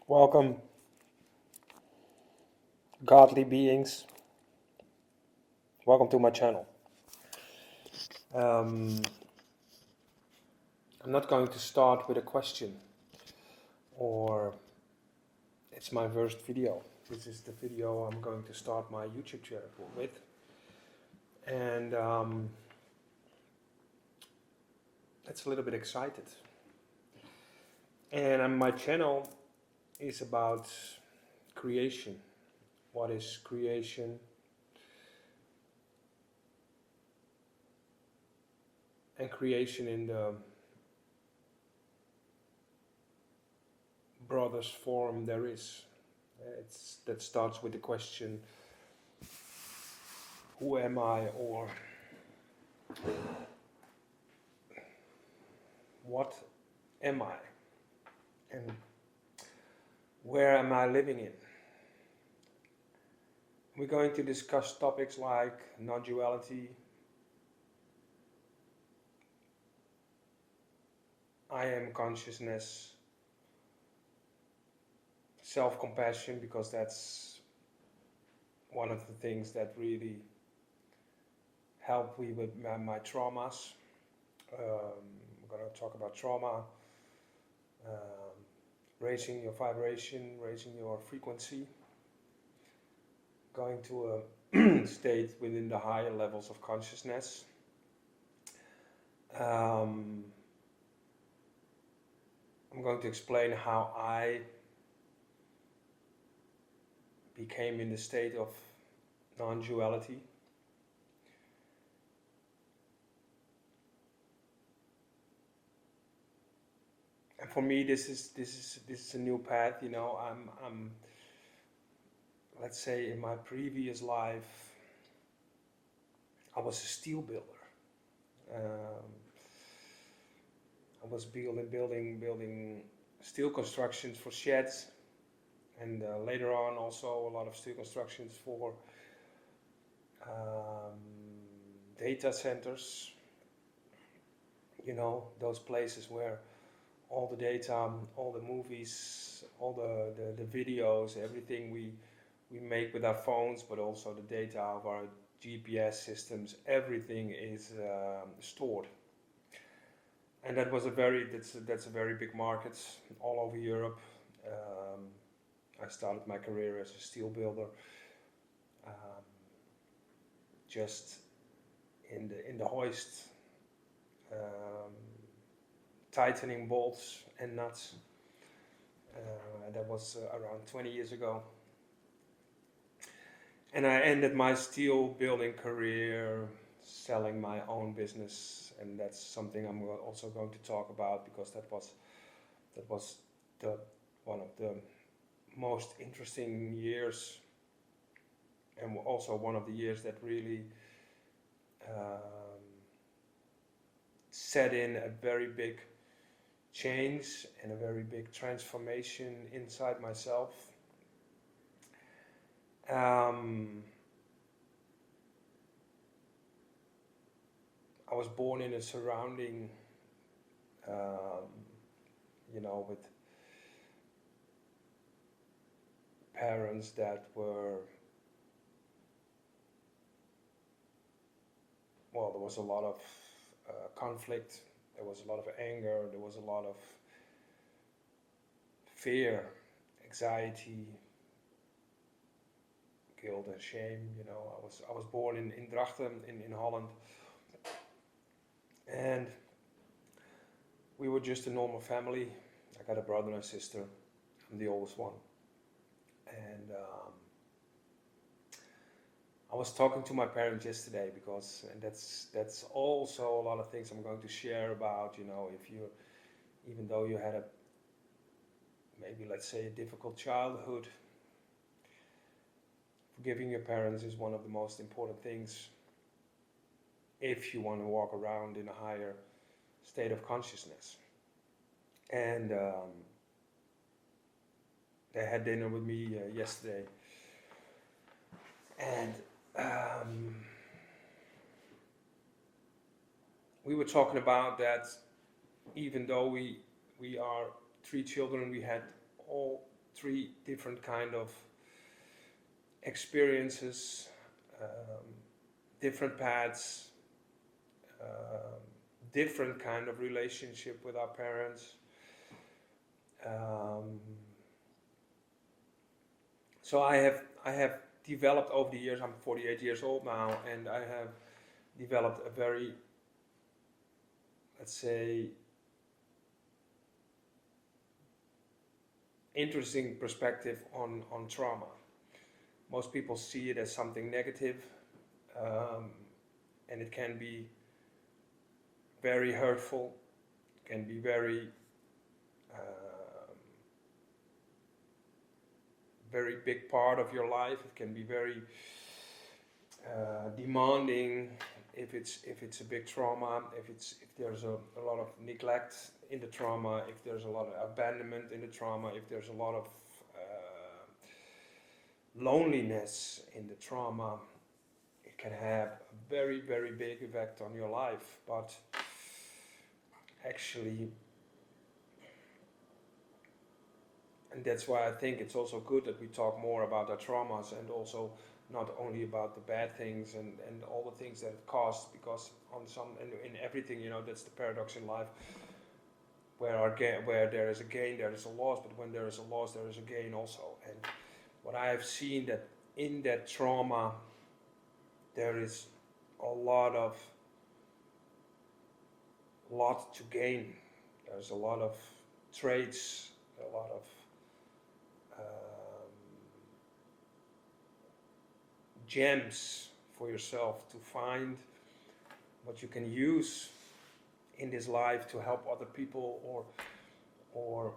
Welcome, godly beings. Welcome to my channel. I'm not going to start with a question, or it's my first video. This is the video I'm going to start my YouTube channel with. And it's a little bit excited. And my channel is about creation. What is creation? And creation in the broadest form there is. That starts with the question, who am I, or what am I, and where am I living in? We're going to discuss topics like non-duality, I am consciousness, self-compassion, because that's one of the things that really help me with my traumas. We're going to talk about trauma, raising your vibration, raising your frequency, going to a state within the higher levels of consciousness. I'm going to explain how I became in the state of non-duality. And for me, this is a new path. You know, I'm let's say in my previous life, I was a steel builder. I was building steel constructions for sheds, and later on also a lot of steel constructions for data centers. You know, those places where all the data, all the movies, all the videos, everything we make with our phones, but also the data of our GPS systems, everything is stored. And that was that's a very big market all over Europe. I started my career as a steel builder, just in the hoist, tightening bolts and nuts. That was around 20 years ago. And I ended my steel building career selling my own business, and that's something I'm also going to talk about, because that was one of the most interesting years, and also one of the years that really set in a very big change and a very big transformation inside myself. I was born in a surrounding, with parents that were, well, there was a lot of conflict, there was a lot of anger, there was a lot of fear, anxiety, guilt and shame. You know, I was born in Drachten in Holland, and we were just a normal family. I got a brother and a sister. I'm the oldest one, and I was talking to my parents yesterday, because, and that's also a lot of things I'm going to share about. You know, even though you had maybe, let's say, a difficult childhood, forgiving your parents is one of the most important things if you want to walk around in a higher state of consciousness. And they had dinner with me yesterday, and we were talking about that even though we are 3 children, we had all three different kind of experiences, um, different paths, um, different kind of relationship with our parents. Um, so I have developed over the years. I'm 48 years old now, and I have developed a very, let's say, interesting perspective on trauma. Most people see it as something negative, um, and it can be very hurtful, can be very very big part of your life. It can be very demanding if it's a big trauma, if there's a lot of neglect in the trauma, if there's a lot of abandonment in the trauma, if there's a lot of loneliness in the trauma. It can have a very, very big effect on your life. But actually, and that's why I think it's also good that we talk more about our traumas, and also not only about the bad things and all the things that it costs, because on some, in everything, that's the paradox in life, where there is a gain, there is a loss, but when there is a loss, there is a gain also. And what I have seen, that in that trauma, there is a lot to gain. There's a lot of traits, a lot of gems for yourself to find, what you can use in this life to help other people, or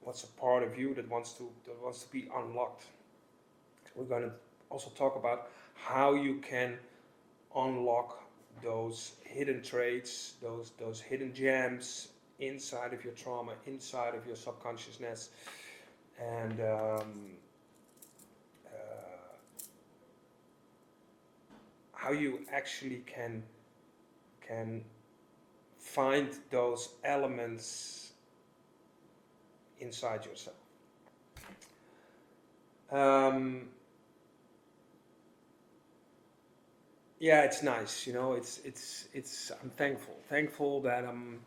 what's a part of you that wants to be unlocked. We're going to also talk about how you can unlock those hidden traits, those hidden gems inside of your trauma, inside of your subconsciousness, and how you actually can find those elements inside yourself. Yeah, it's nice, it's I'm thankful that I'm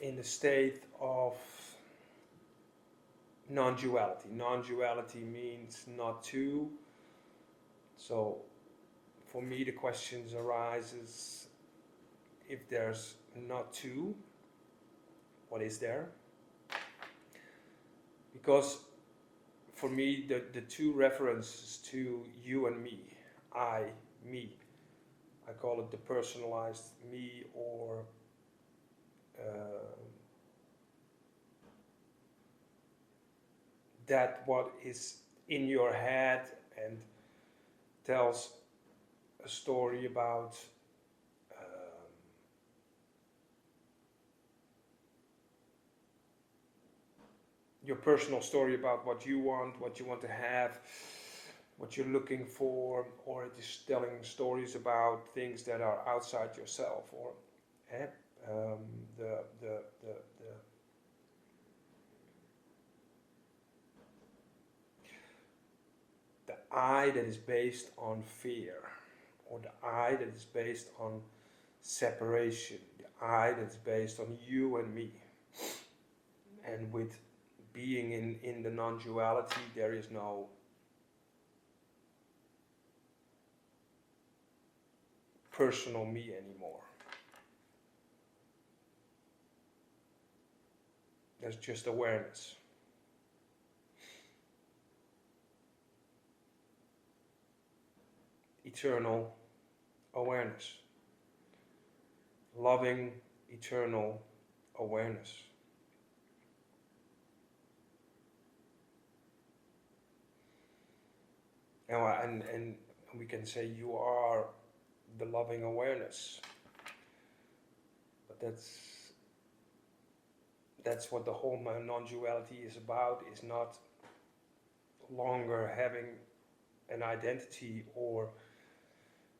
in a state of non-duality. Non-duality means not two. So for me, the questions arises, if there's not two, what is there? Because for me, the two references to you and me, me, I call it the personalized me, or that what is in your head and tells a story about your personal story about what you want to have, what you're looking for, or it is telling stories about things that are outside yourself, or the I that is based on fear, or the I that is based on separation, the I that's based on you and me. And with being in the non-duality, there is no personal me anymore. There's just awareness. Eternal awareness. Loving, eternal awareness. And we can say you are the loving awareness. But that's what the whole non-duality is about, is not longer having an identity or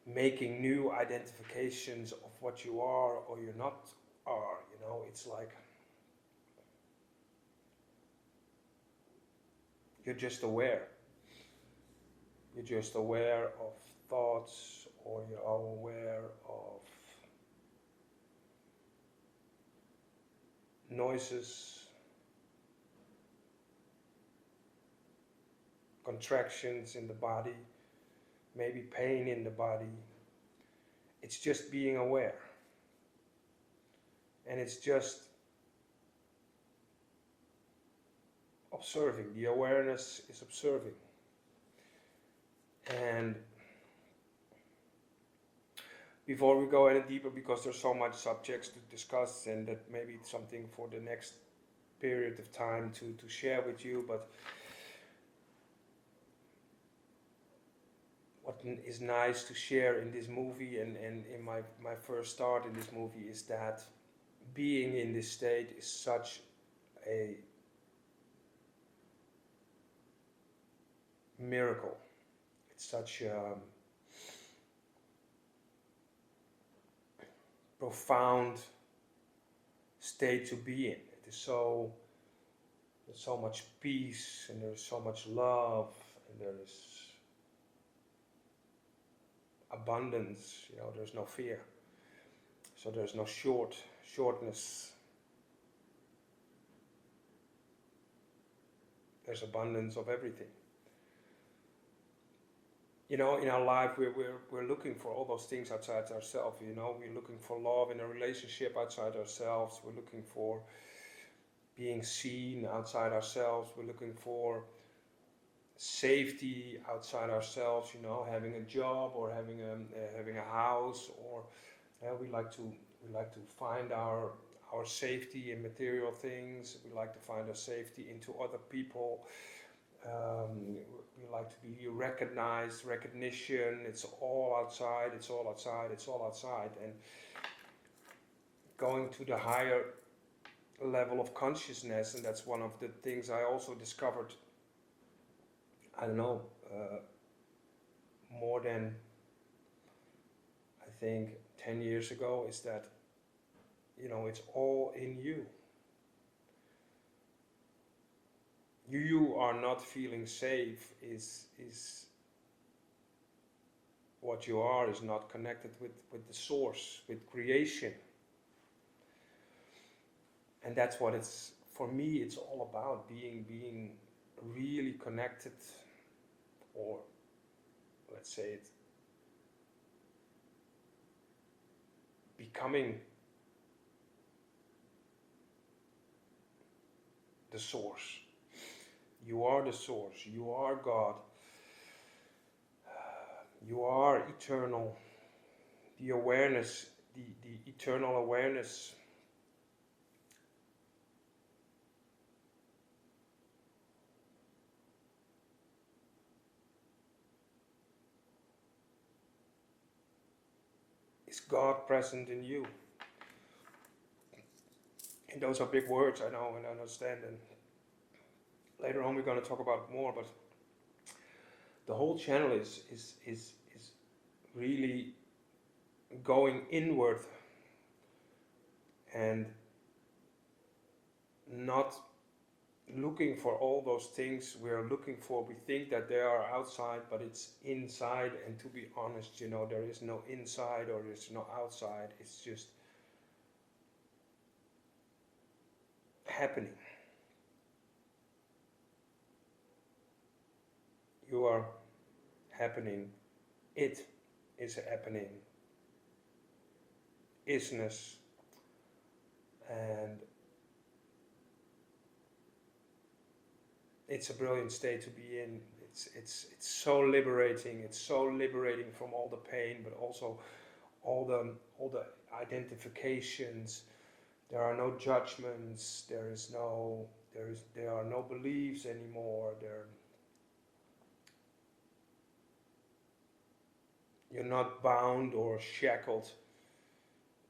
making new identifications of what you are or you're not are. It's like You're just aware. You're just aware of thoughts, or you're aware of noises, contractions in the body, maybe pain in the body. It's just being aware. And it's just observing. The awareness is observing. And before we go any deeper, because there's so much subjects to discuss, and that maybe it's something for the next period of time to share with you, but what is nice to share in this movie and in my first start in this movie is that being in this state is such a miracle. It's such a profound state to be in. It is so, there's so much peace, and there's so much love, and there is abundance. There's no fear. So there's no shortness. There's abundance of everything. In our life, we're looking for all those things outside ourselves. We're looking for love in a relationship outside ourselves. We're looking for being seen outside ourselves. We're looking for safety outside ourselves. Having a job, or having a house, or we like to find our safety in material things. We like to find our safety into other people. We like to be recognized, recognition. It's all outside. And going to the higher level of consciousness, and that's one of the things I also discovered, I don't know, more than, I think, 10 years ago, is that, it's all in you. You are not feeling safe is what you are, is not connected with the source, with creation. And that's what it's, for me, it's all about, being really connected, or let's say it, becoming the source. You are the source. You are God. You are eternal. The awareness, the eternal awareness, is God present in you. And those are big words, I know and I understand, and later on we're going to talk about more, but the whole channel is really going inward and not looking for all those things we're looking for. We think that they are outside, but it's inside. And to be honest, there is no inside or there's no outside. It's just happening. You are happening. It is happening. Isness. And it's a brilliant state to be in. It's so liberating. It's so liberating from all the pain, but also all the identifications. There are no judgments. There are no beliefs anymore. You're not bound or shackled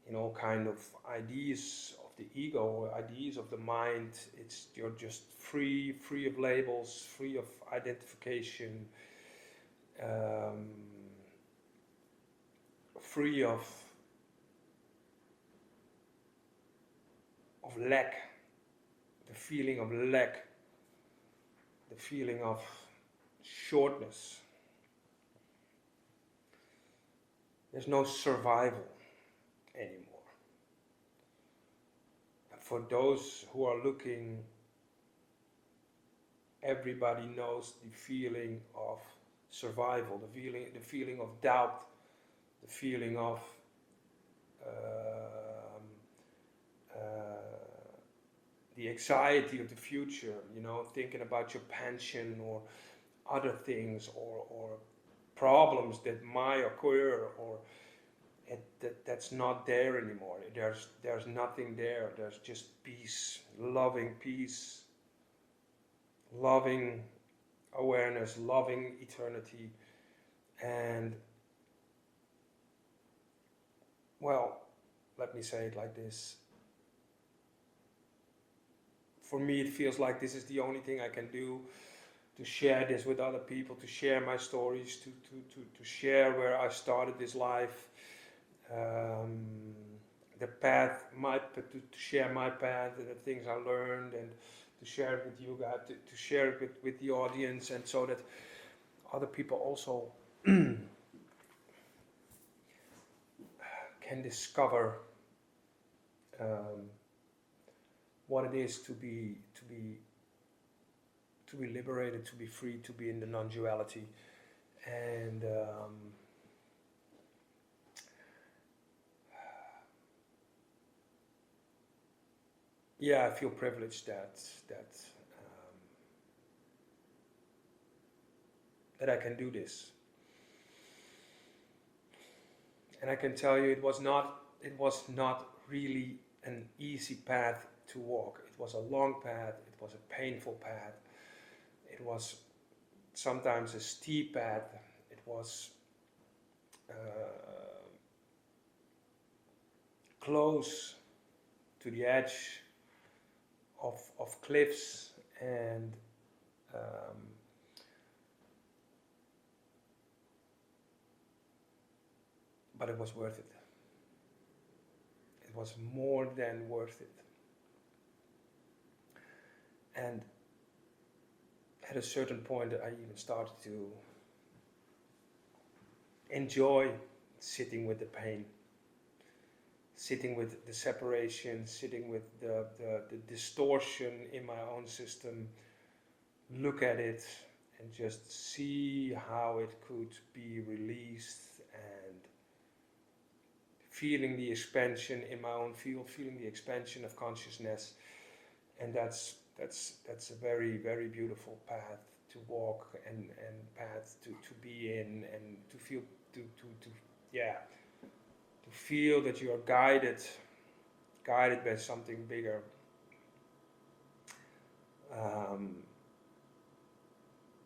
in all kind of ideas of the ego or ideas of the mind. You're just free of labels, free of identification, free of lack, the feeling of lack. the feeling of shortness. There's no survival anymore. And for those who are looking, everybody knows the feeling of survival, the feeling of doubt, the feeling of the anxiety of the future, thinking about your pension or other things or problems that might occur, or that's not there anymore. There's nothing there. There's just peace, loving awareness, loving eternity. And well, let me say it like this. For me, it feels like this is the only thing I can do, to share this with other people, to share my stories, to share where I started this life, the path, to share my path, and the things I learned, and to share it with you guys, to share it with the audience, and so that other people also can discover what it is to be liberated, to be free, to be in the non-duality. And yeah, I feel privileged that I can do this. And I can tell you, it was not really an easy path to walk. It was a long path. It was a painful path. It was sometimes a steep path. It was close to the edge of cliffs, and but it was worth it. It was more than worth it. And at a certain point, I even started to enjoy sitting with the pain, sitting with the separation, sitting with the distortion in my own system, look at it and just see how it could be released, and feeling the expansion in my own field, feeling the expansion of consciousness. And that's a very, very beautiful path to walk, and path to be in, and to feel to feel that you are guided by something bigger.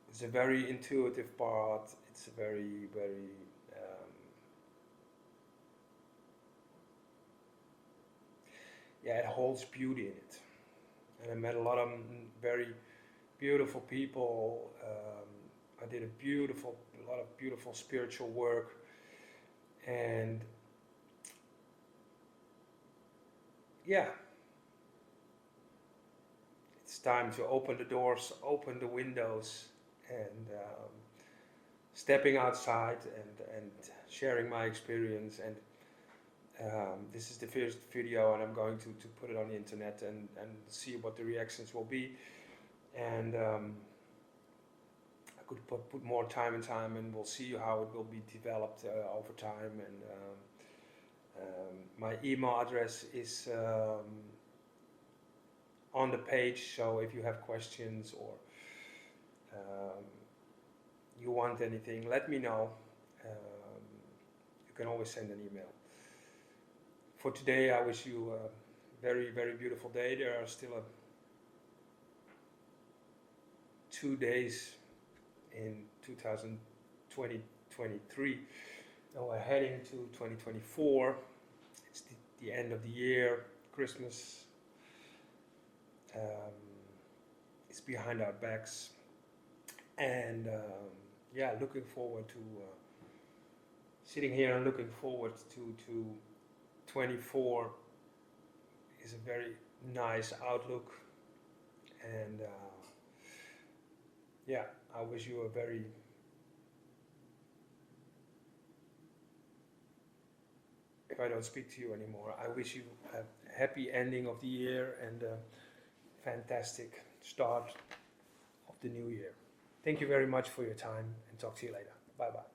It's a very intuitive part. It's a very, very it holds beauty in it. And I met a lot of very beautiful people. I did a lot of beautiful spiritual work, and it's time to open the doors, open the windows, and stepping outside and sharing my experience. And this is the first video, and I'm going to put it on the internet and see what the reactions will be. And I could put more time, and we'll see how it will be developed over time. And my email address is on the page, so if you have questions or you want anything, let me know. You can always send an email. For today, I wish you a very, very beautiful day. There are still 2 days in 2023. Now we're heading to 2024. It's the end of the year, Christmas. It's behind our backs. And looking forward to sitting here and looking forward to 24 is a very nice outlook. And yeah, I wish you a very, if I don't speak to you anymore, I wish you a happy ending of the year and a fantastic start of the new year. Thank you very much for your time and talk to you later. Bye bye.